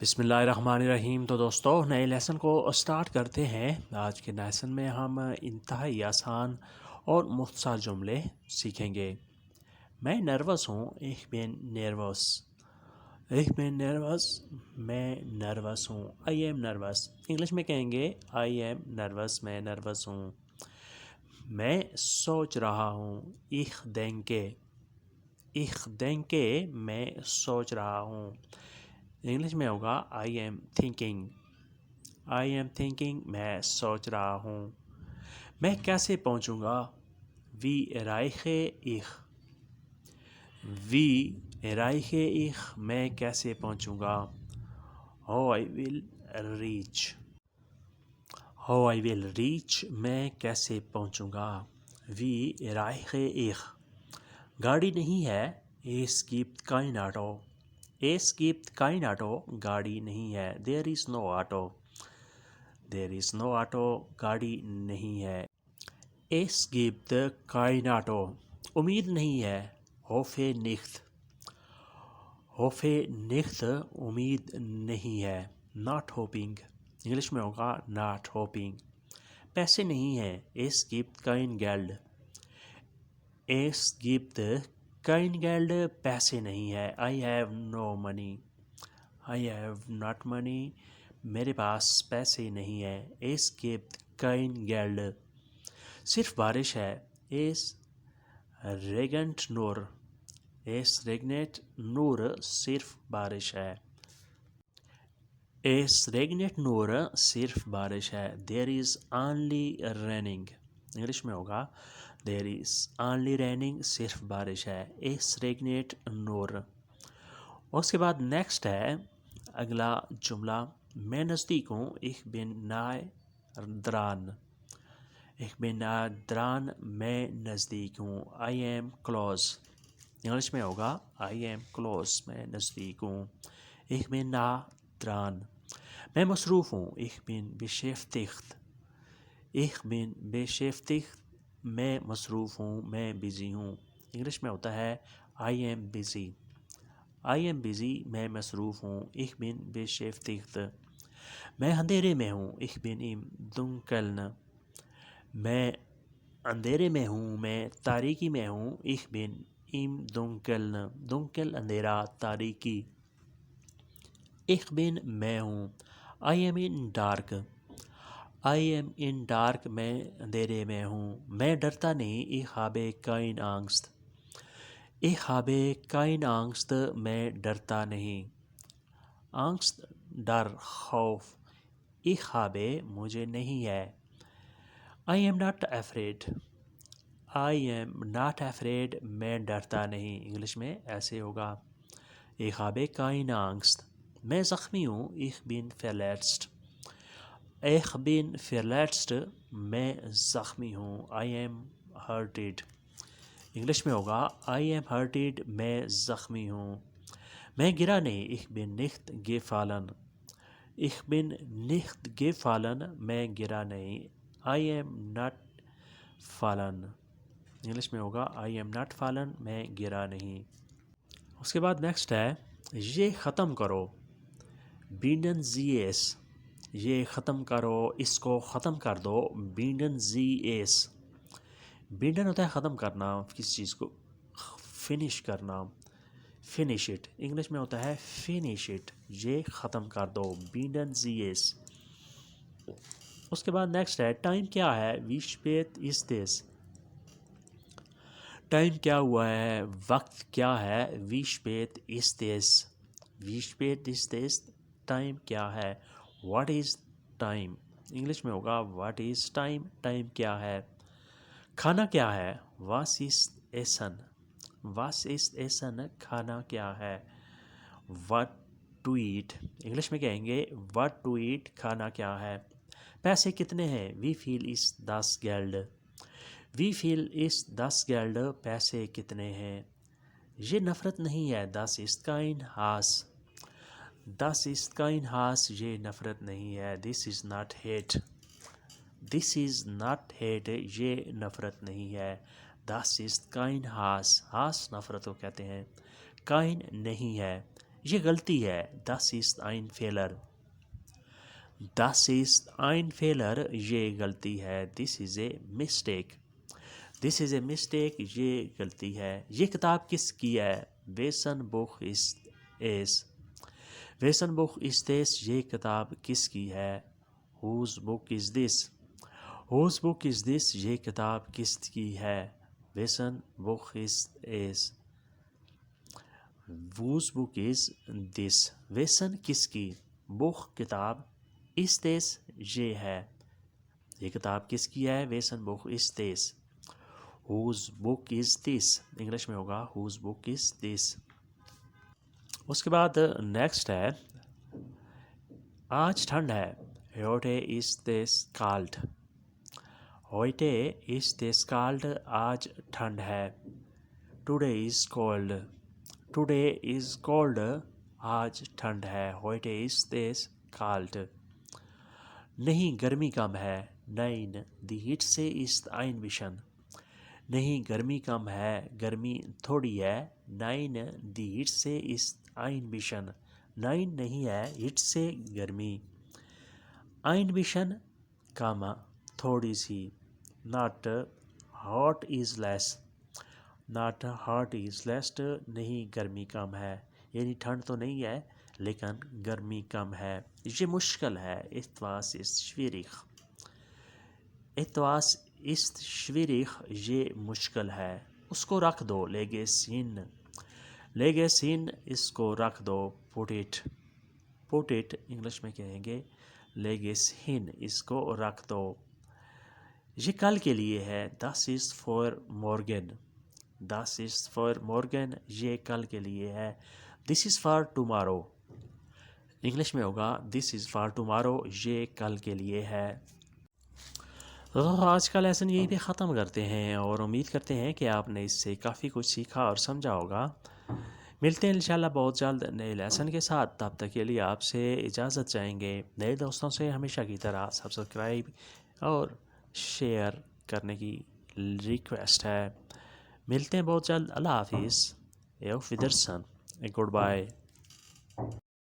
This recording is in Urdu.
بسم اللہ الرحمن الرحیم۔ تو دوستو نئے لیسن کو اسٹارٹ کرتے ہیں۔ آج کے لیسن میں ہم انتہائی آسان اور مختصر جملے سیکھیں گے۔ میں نروس ہوں، ich bin nervös۔ ich bin nervös، میں نروس ہوں، I am nervous۔ انگلش میں کہیں گے I am nervous، میں نروس ہوں۔ میں سوچ رہا ہوں، ich denke، میں سوچ رہا ہوں۔ انگلش میں ہوگا I am thinking، میں سوچ رہا ہوں۔ میں کیسے پہنچوں گا، wie erreiche ich، میں کیسے پہنچوں گا، how I will reach، میں کیسے پہنچوں گا، wie erreiche ich۔ گاڑی نہیں ہے، es gibt kein Auto، گاڑی نہیں ہے، there is no auto، گاڑی نہیں ہے۔ es gibt kein Auto، امید نہیں ہے، hoffe nicht، امید نہیں ہے، not hoping۔ انگلش میں ہوگا not hoping۔ پیسے نہیں ہیں، es gibt kein Geld، پیسے نہیں ہے، I have not money، میرے پاس پیسے نہیں ہے، es gibt kein Geld۔ صرف بارش ہے، es regnet nur، صرف بارش ہے، es regnet nur، صرف بارش ہے، there is only raining۔ English میں ہوگا there is only raining، صرف بارش ہے، es regnet nur۔ اس کے بعد نیکسٹ ہے اگلا جملہ، میں نزدیک ہوں، ich bin nahe dran، میں نزدیک ہوں، I am close۔ انگلش میں ہوگا I am close، میں نزدیک ہوں، ich bin nahe dran۔ میں مصروف ہوں، ich bin beschäftigt، میں مصروف ہوں، میں بزی ہوں۔ انگلش میں ہوتا ہے I am busy، میں مصروف ہوں، ich bin beschäftigt۔ میں اندھیرے میں ہوں، ich bin im Dunkeln، میں اندھیرے میں ہوں، میں تاریکی میں ہوں، ich bin im Dunkeln، اندھیرا، تاریکی۔ ich bin، میں ہوں، I am in dark، میں اندھیرے میں ہوں، میں ڈرتا نہیں، ich habe keine Angst، میں ڈرتا نہیں، Angst ڈر، خوف، ich habe، مجھے نہیں ہے، I am not afraid، میں ڈرتا نہیں۔ انگلش میں ایسے ہوگا ich habe keine Angst۔ میں زخمی ہوں، ich bin verletzt، میں زخمی ہوں، I am hurted۔ انگلش میں ہوگا I am hurted، میں زخمی ہوں۔ میں گرا نہیں، ich bin nicht gefallen، میں گرا نہیں، I am not fallen۔ English میں ہوگا I am not fallen، میں گرا نہیں۔ اس کے بعد نیکسٹ ہے یہ ختم کرو، beenden Sie es، یہ ختم کرو، اس کو ختم کر دو، beenden Sie es۔ beenden ہوتا ہے ختم کرنا، کسی چیز کو فنش کرنا، finish it۔ انگلش میں ہوتا ہے finish it، یہ ختم کر دو، beenden Sie es۔ اس کے بعد نیکسٹ ہے ٹائم کیا ہے، wie spät ist es۔ Time کیا ہوا ہے، وقت کیا ہے، wie spät ist es، time کیا ہے، what is time۔ انگلش میں ہوگا what is time، ٹائم کیا ہے۔ کھانا کیا ہے، was ist essen، کھانا کیا ہے، what to eat۔ انگلش میں کہیں گے what to eat، کھانا کیا ہے۔ پیسے کتنے ہیں، wie viel ist das Geld، پیسے کتنے ہیں۔ یہ نفرت نہیں ہے، das ist kein Hass، یہ نفرت نہیں ہے، this is not hate، یہ نفرت نہیں ہے، das ist kein Hass، Hass نفرت کو کہتے ہیں، kein نہیں ہے، یہ غلطی ہے. Das ist ein Fehler. Das ist ein Fehler. یہ غلطی ہے. This is a mistake. This is a mistake. یہ غلطی ہے. یہ کتاب کس کی ہے؟ Wessen Buch ist es? Wessen Buch ist es? یہ کتاب کس کی ہے؟ Whose book is this? Whose book is this? یہ کتاب کس کی ہے؟ Wessen Buch ist es? Whose book is this? Wessen کس کی؟ Buch کتاب. Ist es یہ ہے. یہ کتاب کس کی ہے؟ Wessen Buch ist es? Whose book is this? English میں ہوگا Whose book is this? اس کے بعد نیکسٹ ہے آج ٹھنڈ ہے. Heute ist es kalt. Heute ist es kalt. آج ٹھنڈ ہے. Today is cold. Today is cold. آج ٹھنڈ ہے. Heute ist es kalt. نہیں گرمی کم ہے. Nein, die Hitze ist ein bisschen. نہیں گرمی کم ہے. گرمی تھوڑی ہے. Nein, die Hitze ist ein bisschen. Nein نہیں ہے. Hitze گرمی. Ein bisschen کم تھوڑی سی. Not hot is less. Not hot is less. نہیں گرمی کم ہے. یعنی ٹھنڈ تو نہیں ہے لیکن گرمی کم ہے. یہ مشکل ہے. Etwas ist schwierig. Etwas ist schwierig. یہ مشکل ہے. اس کو رکھ دو. Lege es hin. Lege es hin. اس کو رکھ دو. Put it. Put it English میں کہیں گے Lege es hin. اس کو رکھ دو. یہ کل کے لیے ہے. Das ist for morgen. Das ist for morgen. یہ کل کے لیے ہے. This is for tomorrow. English میں ہوگا This is for tomorrow. یہ کل کے لیے ہے. تو آج کا لیسن یہی پہ ختم کرتے ہیں اور امید کرتے ہیں کہ آپ نے اس سے کافی کچھ سیکھا اور سمجھا ہوگا. ملتے ہیں انشاءاللہ بہت جلد نئے لیسن کے ساتھ. تب تک کے لیے آپ سے اجازت چاہیں گے. نئے دوستوں سے ہمیشہ کی طرح سبسکرائب اور شیئر کرنے کی ریکویسٹ ہے. ملتے ہیں بہت جلد. اللہ حافظ. Auf Wiedersehen. Goodbye.